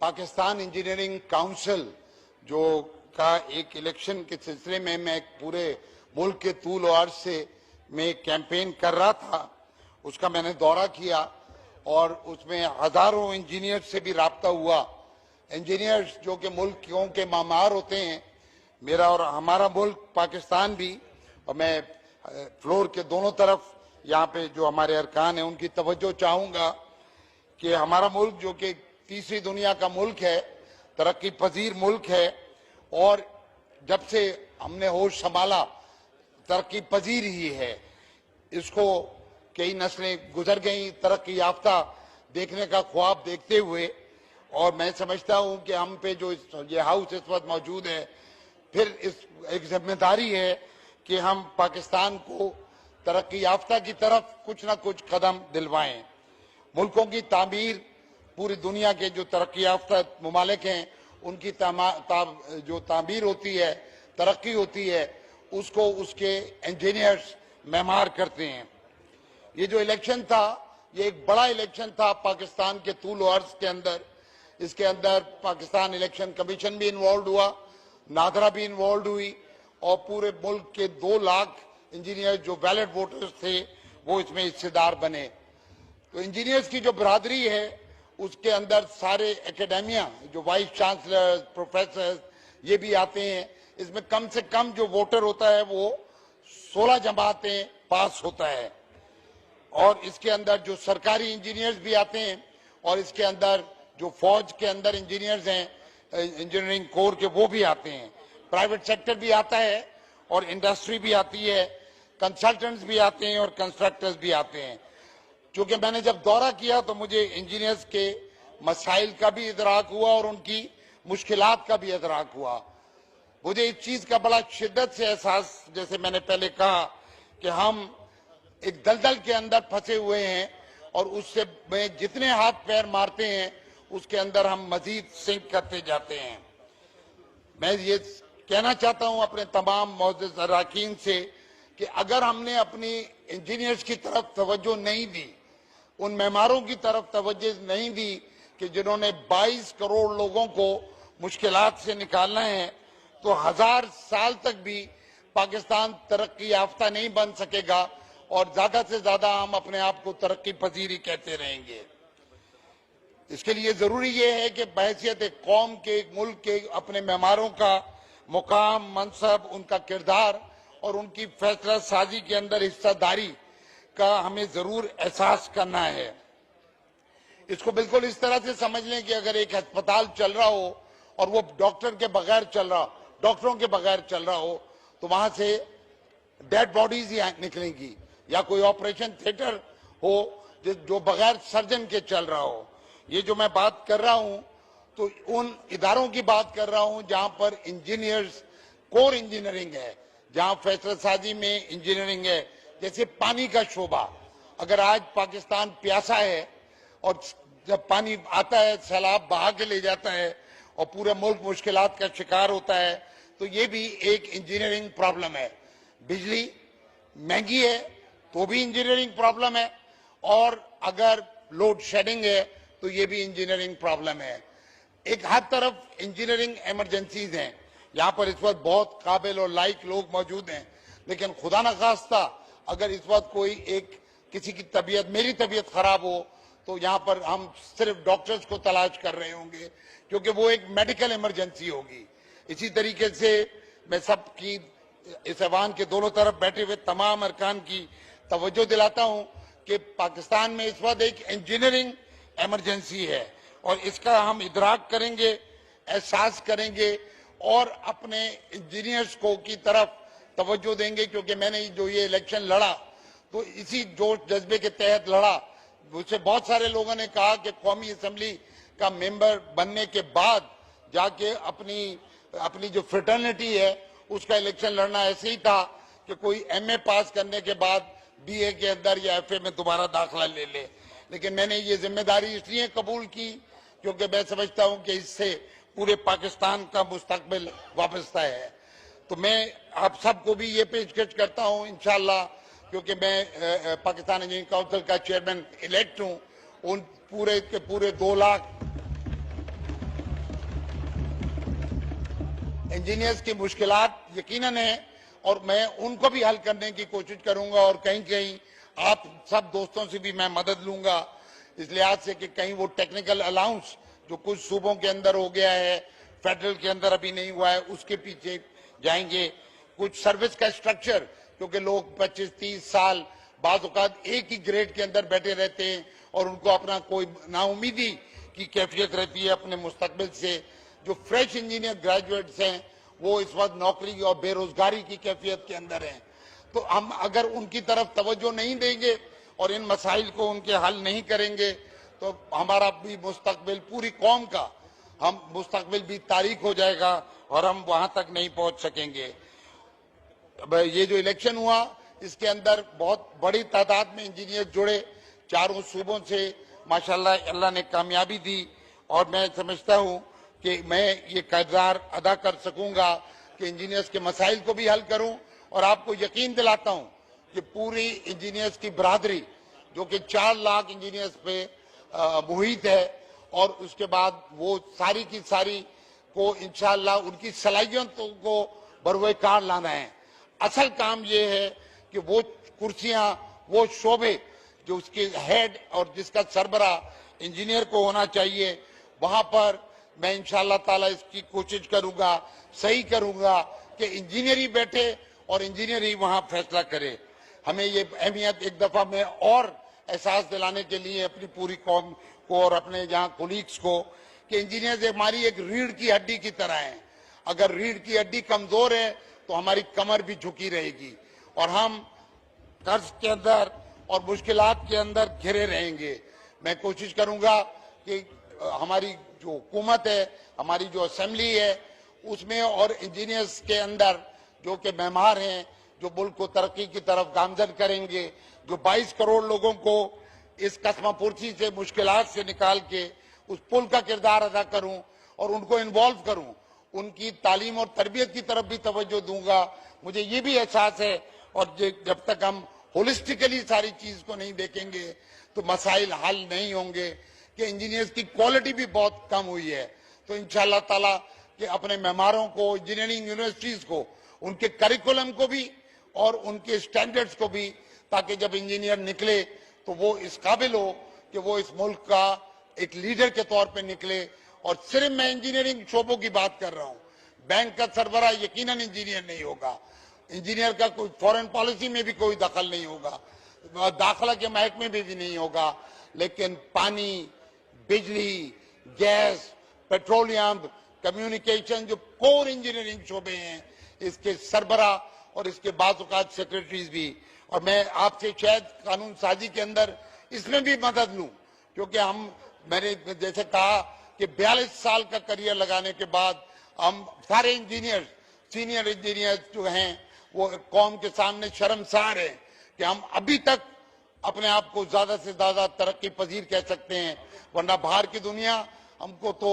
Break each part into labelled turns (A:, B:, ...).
A: Pakistan engineering council जो का एक इलेक्शन के सिलसिले में मैं पूरे मुल्क के तूल और अर्ज से मैं कैंपेन कर रहा था, उसका मैंने दौरा किया और उसमें हजारों इंजीनियर से भी राब्ता हुआ। इंजीनियर्स जो कि मुल्कों के मामार होते हैं, मेरा और हमारा मुल्क पाकिस्तान भी, और मैं फ्लोर के दोनों तरफ यहाँ पे जो हमारे अरकान हैं उनकी तवज्जो चाहूंगा कि हमारा मुल्क जो कि तीसरी दुनिया का मुल्क है, तरक्की पजीर मुल्क है, और जब से हमने होश संभाला तरक्की पजीर ही है। इसको कई नस्लें गुजर गई तरक्की याफ्ता देखने का ख्वाब देखते हुए, और मैं समझता हूं कि हम पे जो ये हाउस इस वक्त मौजूद है, फिर इस एक जिम्मेदारी है कि हम पाकिस्तान को तरक्की याफ्ता की तरफ कुछ ना कुछ कदम दिलवाएं। मुल्कों की तामीर, पूरी दुनिया के जो तरक्की याफ्ता मुमालिक हैं उनकी जो तामीर होती है, तरक्की होती है, उसको उसके इंजीनियर्स मेमार करते हैं। ये जो इलेक्शन था, ये एक बड़ा इलेक्शन था पाकिस्तान के तूल और अर्ज के अंदर। इसके अंदर पाकिस्तान इलेक्शन कमीशन भी इन्वॉल्व हुआ, नादरा भी इन्वॉल्व हुई, और पूरे मुल्क के 2 लाख इंजीनियर जो बैलेट वोटर्स थे वो इसमें हिस्सेदार बने। तो इंजीनियर्स की जो बरादरी है उसके अंदर सारे एकेडेमिया, जो वाइस चांसलर, प्रोफेसर, ये भी आते हैं। इसमें कम से कम जो वोटर होता है वो 16 जमातें पास होता है, और इसके अंदर जो सरकारी इंजीनियर्स भी आते हैं, और इसके अंदर जो फौज के अंदर इंजीनियर्स हैं इंजीनियरिंग कोर के, वो भी आते हैं। प्राइवेट सेक्टर भी आता है और इंडस्ट्री भी आती है, कंसल्टेंट्स भी आते हैं और कंस्ट्रक्टर्स भी आते हैं। क्योंकि मैंने जब दौरा किया तो मुझे इंजीनियर्स के मसाइल का भी इदराक हुआ और उनकी मुश्किलात का भी इदराक हुआ। मुझे इस चीज का बड़ा शिद्दत से एहसास, जैसे मैंने पहले कहा, कि हम एक दलदल के अंदर फंसे हुए हैं, और उससे में जितने हाथ पैर मारते हैं उसके अंदर हम मजीद सिंक करते जाते हैं। मैं ये कहना चाहता हूं अपने तमाम मौजूद अरकान से कि अगर हमने अपनी इंजीनियर्स की तरफ तवज्जो नहीं दी, उन मेमारों की तरफ तवज्जो नहीं दी कि जिन्होंने 22 करोड़ लोगों को मुश्किलात से निकालना है, तो 1000 साल तक भी पाकिस्तान तरक्की याफ्ता नहीं बन सकेगा, और ज्यादा से ज्यादा हम अपने आप को तरक्की पजीरी कहते रहेंगे। इसके लिए जरूरी ये है कि बहैसियत एक कौम के, मुल्क के अपने मेमारों का मुकाम, मनसब, उनका किरदार और उनकी फैसला साजी के अंदर हिस्सेदारी का हमें जरूर एहसास करना है। इसको बिल्कुल इस तरह से समझ लें कि अगर एक अस्पताल चल रहा हो और वो डॉक्टरों के बगैर चल रहा हो, तो वहां से डेड बॉडीज ही निकलेंगी, या कोई ऑपरेशन थिएटर हो जो बगैर सर्जन के चल रहा हो। ये जो मैं बात कर रहा हूं, तो उन इदारों की बात कर रहा हूं जहां पर इंजीनियर्स, कोर इंजीनियरिंग है, जहां फैसला साजी में इंजीनियरिंग है। जैसे पानी का शोबा, अगर आज पाकिस्तान प्यासा है और जब पानी आता है सैलाब बहा के ले जाता है और पूरा मुल्क मुश्किलात का शिकार होता है, तो ये भी एक इंजीनियरिंग प्रॉब्लम है। बिजली महंगी है तो भी इंजीनियरिंग प्रॉब्लम है, और अगर लोड शेडिंग है तो ये भी इंजीनियरिंग प्रॉब्लम है। एक हर तरफ इंजीनियरिंग इमरजेंसीज हैं। यहाँ पर इस वक्त बहुत काबिल और लायक लोग मौजूद हैं, लेकिन खुदा न खास्ता अगर इस वक्त कोई किसी की तबीयत, मेरी तबीयत खराब हो, तो यहाँ पर हम सिर्फ डॉक्टर्स को तलाश कर रहे होंगे, क्योंकि वो एक मेडिकल इमरजेंसी होगी। इसी तरीके से मैं सबकी, इस ऐवान के दोनों तरफ बैठे हुए तमाम अरकान की तवज्जो दिलाता हूं कि पाकिस्तान में इस वक्त एक इंजीनियरिंग इमरजेंसी है, और इसका हम इदराक करेंगे, एहसास करेंगे, और अपने इंजीनियर्स को की तरफ तवज्जो देंगे। क्योंकि मैंने जो ये इलेक्शन लड़ा तो इसी जोश जज्बे के तहत लड़ा। मुझसे बहुत सारे लोगों ने कहा कि कौमी असेंबली का मेंबर बनने के बाद जाके अपनी जो फ्रेटर्निटी है उसका इलेक्शन लड़ना ऐसे ही था कि कोई एमए पास करने के बाद बीए के अंदर या एफए में दोबारा दाखिला ले ले। लेकिन मैंने ये जिम्मेदारी इसलिए कबूल की क्योंकि मैं समझता हूं कि इससे पूरे पाकिस्तान का मुस्तकबिल वाबस्ता है। तो मैं आप सबको भी ये पेशकश करता हूं इंशाअल्लाह, क्योंकि मैं पाकिस्तान इंजीनियरिंग काउंसिल का चेयरमैन इलेक्ट हूं, उन पूरे के पूरे 2 लाख इंजीनियर्स की मुश्किलात यकीनन है और मैं उनको भी हल करने की कोशिश करूंगा और कहीं कहीं आप सब दोस्तों से भी मैं मदद लूंगा इस लिहाज से कि कहीं वो टेक्निकल अलाउंस जो कुछ सूबों के अंदर हो गया है, फेडरल के अंदर अभी नहीं हुआ है, उसके पीछे जाएंगे। कुछ सर्विस का स्ट्रक्चर, क्योंकि लोग 25-30 साल बाद औकात एक ही ग्रेड के अंदर बैठे रहते हैं और उनको अपना कोई नाउमीदी की कैफियत रहती है अपने मुस्तकबिल से। जो फ्रेश इंजीनियर ग्रेजुएट्स हैं वो इस वक्त नौकरी और बेरोजगारी की कैफियत के अंदर हैं। तो हम अगर उनकी तरफ तवज्जो नहीं देंगे और इन मसाइल को उनके हल नहीं करेंगे तो हमारा भी मुस्तकबिल, पूरी कौम का हम मुस्तकबिल भी तारीख हो जाएगा और हम वहां तक नहीं पहुंच सकेंगे। ये जो इलेक्शन हुआ इसके अंदर बहुत बड़ी तादाद में इंजीनियर जुड़े, चारों सूबों से माशाल्लाह अल्लाह ने कामयाबी दी और मैं समझता हूं कि मैं ये किरदार अदा कर सकूंगा कि इंजीनियर्स के मसाइल को भी हल करूं और आपको यकीन दिलाता हूं कि पूरी इंजीनियर्स की बरादरी जो कि 4 लाख इंजीनियर्स पे मुहित है और उसके बाद वो सारी की सारी को इंशाअल्लाह उनकी सलाहियतों को बरवकार लाना है। असल काम ये है कि वो कुर्सियां, वो शोबे जो उसके हेड और जिसका सरबरा इंजीनियर को होना चाहिए, वहां पर मैं इंशाअल्लाह ताला इसकी कोशिश करूंगा, सही करूंगा कि इंजीनियर ही बैठे और इंजीनियर ही वहां फैसला करे। हमें ये अहमियत एक दफा में और एहसास दिलाने के लिए अपनी पूरी कौम को और अपने यहाँ कोलीग्स को कि इंजीनियर हमारी एक रीढ़ की हड्डी की तरह है। अगर रीढ़ की हड्डी कमजोर है तो हमारी कमर भी झुकी रहेगी और हम कर्ज के अंदर और मुश्किलात के अंदर घिरे रहेंगे। मैं कोशिश करूंगा कि हमारी जो हुकूमत है, हमारी जो असेंबली है, उसमें और इंजीनियर्स के अंदर जो कि मेहमान हैं, जो मुल्क को तरक्की की तरफ गामजन करेंगे, जो 22 करोड़ लोगों को इस कस्मापुर्सी से, मुश्किलात से निकाल के उस पुल का किरदार अदा करूं और उनको इन्वॉल्व करूं, उनकी तालीम और तरबियत की तरफ भी तवज्जो दूंगा। मुझे ये भी एहसास है और जब तक हम होलिस्टिकली सारी चीज को नहीं देखेंगे तो मसाइल हल नहीं होंगे कि इंजीनियर्स की क्वालिटी भी बहुत कम हुई है। तो इंशाअल्लाह ताला कि अपने मेहमानों को, इंजीनियरिंग यूनिवर्सिटीज को, उनके करिकुलम को भी और उनके स्टैंडर्ड्स को भी, ताकि जब इंजीनियर निकले तो वो इस काबिल हो कि वो इस मुल्क का एक लीडर के तौर पे निकले। और सिर्फ मैं इंजीनियरिंग शोबों की बात कर रहा हूँ, बैंक का सरबरा यकीनन इंजीनियर नहीं होगा, इंजीनियर का कोई फॉरेन पॉलिसी में भी कोई दखल नहीं होगा, दाखिला के महकमे में भी नहीं होगा, लेकिन पानी, बिजली, गैस, पेट्रोलियम, कम्युनिकेशन, जो कोर इंजीनियरिंग शोबे हैं, इसके सरबरा और इसके बाज़-औक़ात सेक्रेटरीज भी। और मैं आपसे शायद कानून साजी के अंदर इसमें भी मदद लूं, क्योंकि मैंने जैसे कहा कि 42 साल का करियर लगाने के बाद हम सारे इंजीनियर, सीनियर इंजीनियर जो हैं, वो कौम के सामने शर्मसार है कि हम अभी तक अपने आप को ज्यादा से ज्यादा तरक्की पजीर कह सकते हैं, वरना बाहर की दुनिया हमको तो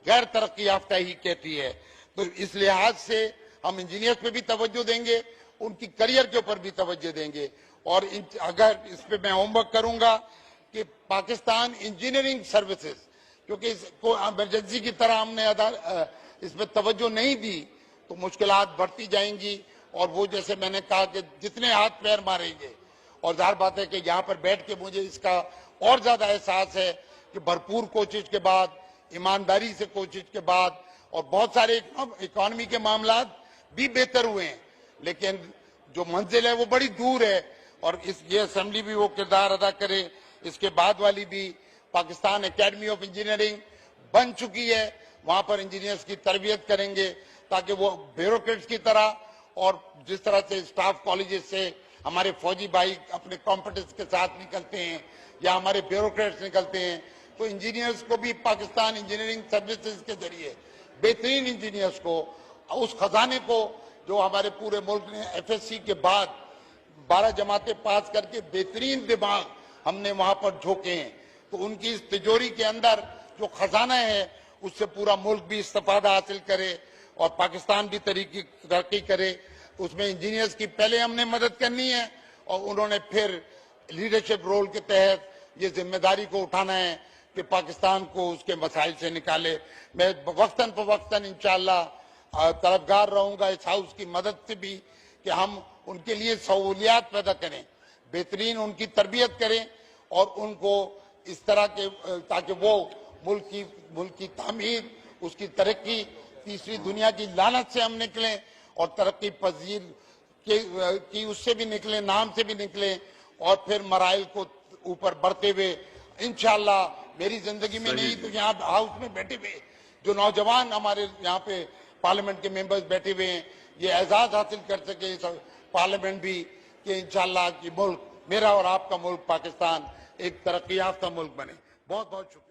A: गैर तरक्की याफ्ता ही कहती है। तो इस लिहाज से हम इंजीनियर्स पे भी तवज्जो देंगे, उनकी करियर के ऊपर भी तवज्जो देंगे। और अगर इस पे मैं होमवर्क करूंगा कि पाकिस्तान इंजीनियरिंग सर्विसेज, क्योंकि इसको इमरजेंसी की तरह हमने इसमें तवज्जो नहीं दी तो मुश्किलात बढ़ती जाएंगी। और वो जैसे मैंने कहा कि जितने हाथ पैर मारेंगे, और जाहिर बात है कि यहाँ पर बैठ के मुझे इसका और ज्यादा एहसास है कि भरपूर कोशिश के बाद, ईमानदारी से कोशिश के बाद, और बहुत सारे इकोनॉमी के मामला भी बेहतर हुए हैं, लेकिन जो मंजिल है वो बड़ी दूर है। और ये असेंबली भी वो किरदार अदा करे। इसके बाद वाली भी पाकिस्तान एकेडमी ऑफ इंजीनियरिंग बन चुकी है, वहां पर इंजीनियर्स की तरबियत करेंगे ताकि वो ब्यूरोक्रेट्स की तरह, और जिस तरह से स्टाफ कॉलेजेस से हमारे फौजी भाई अपने कॉम्पिटेंस के साथ निकलते हैं या हमारे ब्यूरोक्रेट्स निकलते हैं, तो इंजीनियर्स को भी पाकिस्तान इंजीनियरिंग सर्विसेज के जरिए बेहतरीन इंजीनियर्स को, उस खजाने को जो हमारे पूरे मुल्क ने एफएससी के बाद 12 जमातें पास करके बेहतरीन दिमाग हमने वहां पर झोंके हैं, तो उनकी इस तिजोरी के अंदर जो खजाना है उससे पूरा मुल्क भी इस्तेफादा हासिल करे और पाकिस्तान भी तरक्की करे। उसमें इंजीनियर्स की पहले हमने मदद करनी है और उन्होंने फिर लीडरशिप रोल के तहत ये जिम्मेदारी को उठाना है कि पाकिस्तान को उसके मसाइल से निकाले। मैं वक्तन फवक्तन इंशाअल्लाह तरफदार रहूंगा इस हाउस की मदद से भी कि हम उनके लिए सहूलियात पैदा करें, बेहतरीन उनकी तरबियत करें और उनको इस तरह के ताकि वो मुल्क की तामीर, उसकी तरक्की, तीसरी दुनिया की लानत से हम निकलें और तरक्की पजीर की उससे भी निकले, नाम से भी निकले और फिर मराइल को ऊपर बढ़ते हुए इंशाअल्लाह मेरी जिंदगी में नहीं तो यहाँ हाउस में बैठे हुए जो नौजवान हमारे यहाँ पे पार्लियामेंट के मेंबर्स बैठे हुए हैं, ये एजाज हासिल कर सके पार्लियामेंट भी कि इंशाअल्लाह कि मुल्क मेरा और आपका मुल्क पाकिस्तान एक तरक्की याफ्ता मुल्क बने। बहुत बहुत शुक्रिया।